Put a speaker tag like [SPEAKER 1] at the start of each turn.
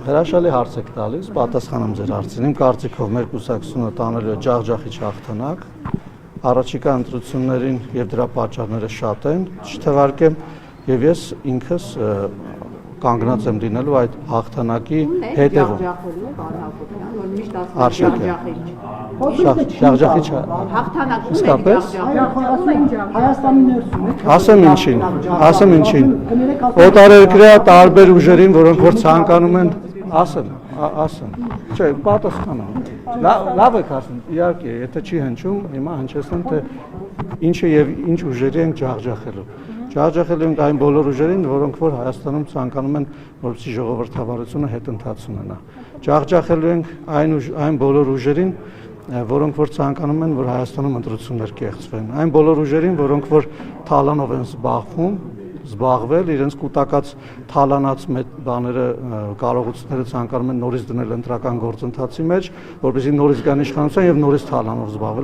[SPEAKER 1] Հրաշալի հարց եք տալիս, պատասխանեմ ձեր հարցին։ Իմ կարծիքով մեր կուսակցությունը տանելու է ջախջախիչ հաղթանակ, առաջիկա ընտրություններին եւ դրա պատճառները շատ են, չթվարկեմ, եւ ես ինքս կանգնած եմ լինելու այդ հաղթանակի հետևում։ Ջախջախիչ
[SPEAKER 2] հաղթանակում
[SPEAKER 3] Հայաստանի ներսում եք։
[SPEAKER 1] Ասեմ ինչին։ Օտարերկրյա տարբեր ուժերին, որոնք որ ցանկանում են, ասեն։ Չէ, պատասխանեմ։ Լավ եք ասում, իհարկե, եթե չի հնչում, հիմա հնչեցնեմ, թե ինչը եւ ինչ ուժերի են ջախջախելու։ Ջախջախելու ենք այն բոլոր ուժերին, որոնք որ Հայաստանում ցանկանում են, որպեսզի ժողովրդավարությունը հետընթաց ունենա։ Ջախջախելու ենք այն բոլոր ուժերին, որոնք որ ցանկանում են, որ Հայաստանում ընտրություններ կեղծվեն։ Այն բոլոր ուժերին, որոնք որ թալանով են զբաղվել, իրենց կուտակած թալանած բաները, կարողությունները ցանկանում են նորից դնել ընտրական գործընթացի մեջ, որպեսզի նորից գան իշխանության եւ նորից թալանով զբաղվել։